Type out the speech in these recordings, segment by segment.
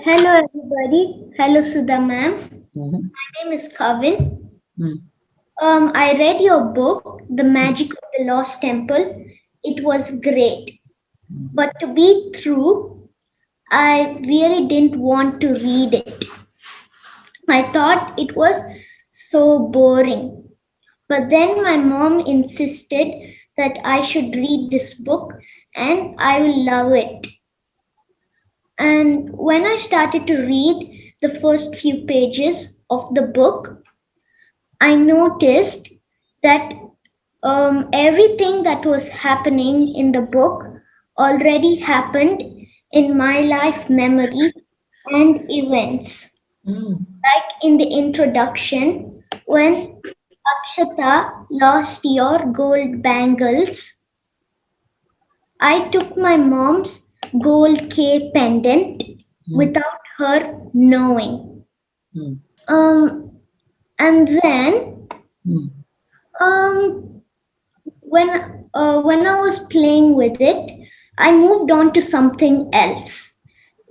Hello, everybody. Hello, Sudha ma'am. Mhm. My name is Kavin. Mm. I read your book, The Magic of the Lost Temple. It was great. But to be true, I really didn't want to read it. I thought it was so boring. But then my mom insisted that I should read this book and I will love it. And when I started to read the first few pages of the book, I noticed that everything that was happening in the book already happened in my life memory and events. Mm. Like in the introduction, when Akshata lost your gold bangles, I took my mom's gold K pendant without her knowing. Mm. Um, and then Mm. um, when I was playing with it, I moved on to something else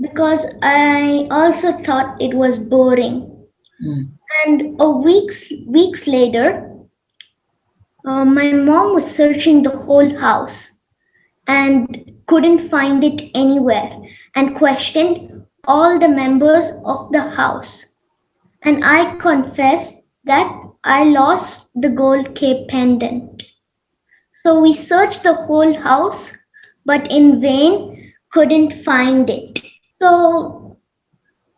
because I also thought it was boring. Mm. And weeks later, my mom was searching the whole house and couldn't find it anywhere and questioned all the members of the house. And I confessed that I lost the gold K pendant. So we searched the whole house, but in vain couldn't find it. So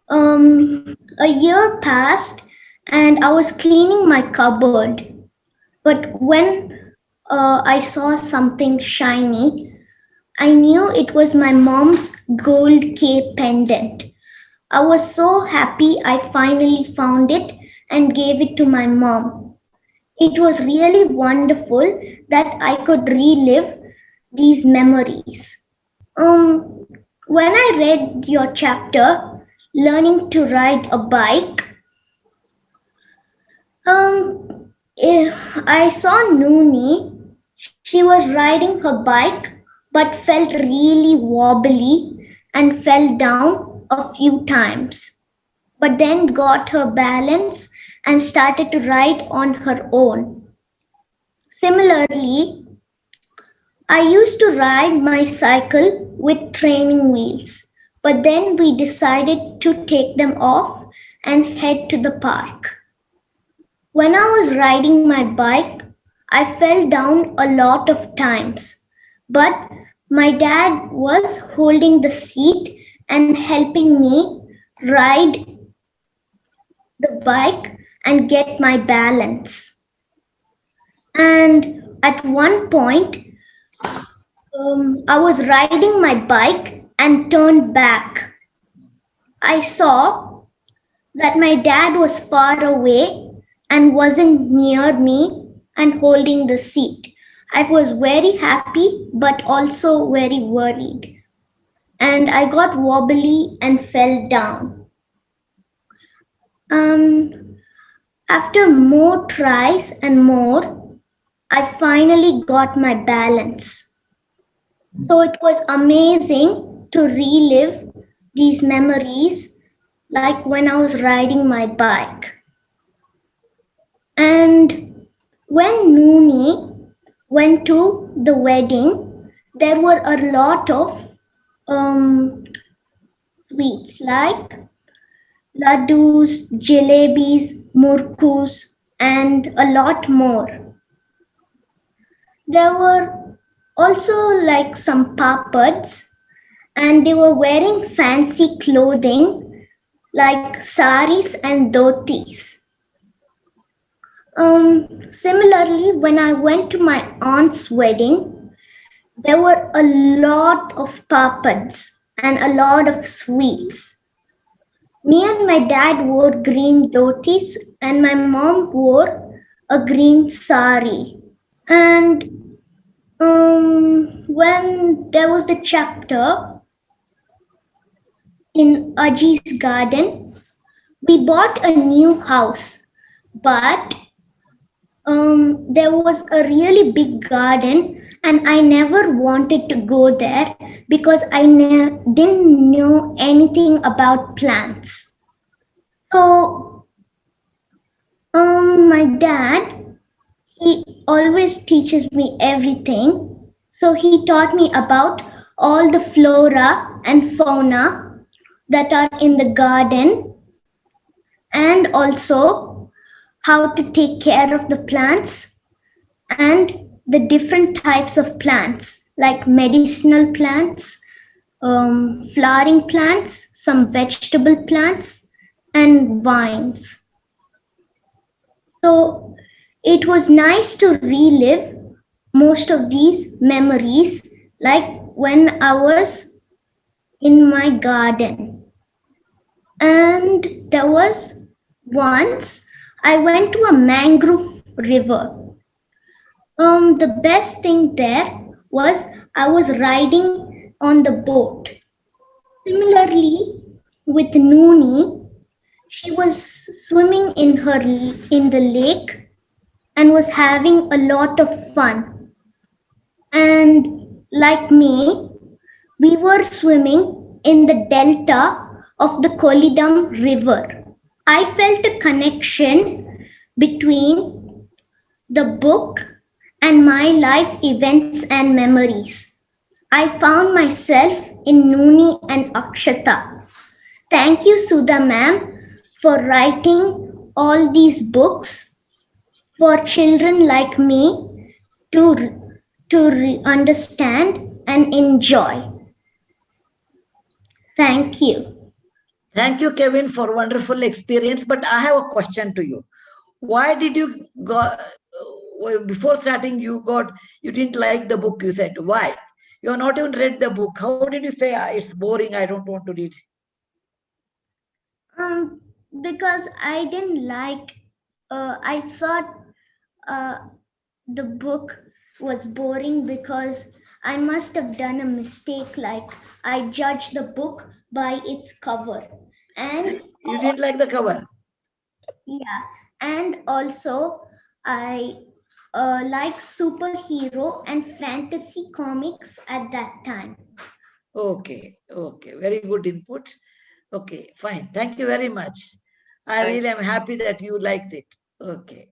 a year passed and I was cleaning my cupboard. But when I saw something shiny, I knew it was my mom's gold K pendant. I was so happy I finally found it and gave it to my mom. It was really wonderful that I could relive these memories. Um, when I read your chapter, Learning to Ride a Bike, I saw Nooni. She was riding her bike but felt really wobbly and fell down a few times, but then got her balance and started to ride on her own. Similarly, I used to ride my cycle with training wheels, but then we decided to take them off and head to the park. When I was riding my bike, I fell down a lot of times, but my dad was holding the seat and helping me ride the bike and get my balance. And at one point, I was riding my bike and turned back. I saw that my dad was far away and wasn't near me and holding the seat. I was very happy but also very worried. And I got wobbly and fell down. Um, After more tries and more, I finally got my balance. So it was amazing to relive these memories like when I was riding my bike. And when Nooni went to the wedding, there were a lot of um, sweets like laddus, jalebis, murkus, and a lot more. There were also like some papads, and they were wearing fancy clothing like saris and dhotis. Similarly, when I went to my aunt's wedding, there were a lot of papads and a lot of sweets. Me and my dad wore green dhotis, and my mom wore a green sari. And when there was the chapter in Aji's garden, we bought a new house, but there was a really big garden, and I never wanted to go there because I didn't know anything about plants. So, my dad, he always teaches me everything. So he taught me about all the flora and fauna that are in the garden, and also how to take care of the plants and the different types of plants like medicinal plants, flowering plants, some vegetable plants, and vines. So it was nice to relive most of these memories, like when I was in my garden. And there was once I went to a mangrove river. The best thing there was I was riding on the boat. Similarly, with Nooni, she was swimming in the lake and was having a lot of fun. And like me, we were swimming in the delta of the Kolidam River. I felt a connection between the book and my life events and memories. I found myself in Nooni and Akshata. Thank you, Sudha ma'am, for writing all these books for children like me to understand and enjoy. Thank you. Thank you, Kevin, for wonderful experience. But I have a question to you. Why did you go before starting? You didn't like the book. You said why? You have not even read the book. How did you say it's boring? I don't want to read. Because I didn't like. I thought uh, the book was boring because I must have done a mistake. Like I judged the book by its cover, and You didn't like the cover. yeah, and also I like superhero and fantasy comics at that time. Okay, okay, very good input. Okay, fine. Thank you very much. I really am happy that you liked it. Okay.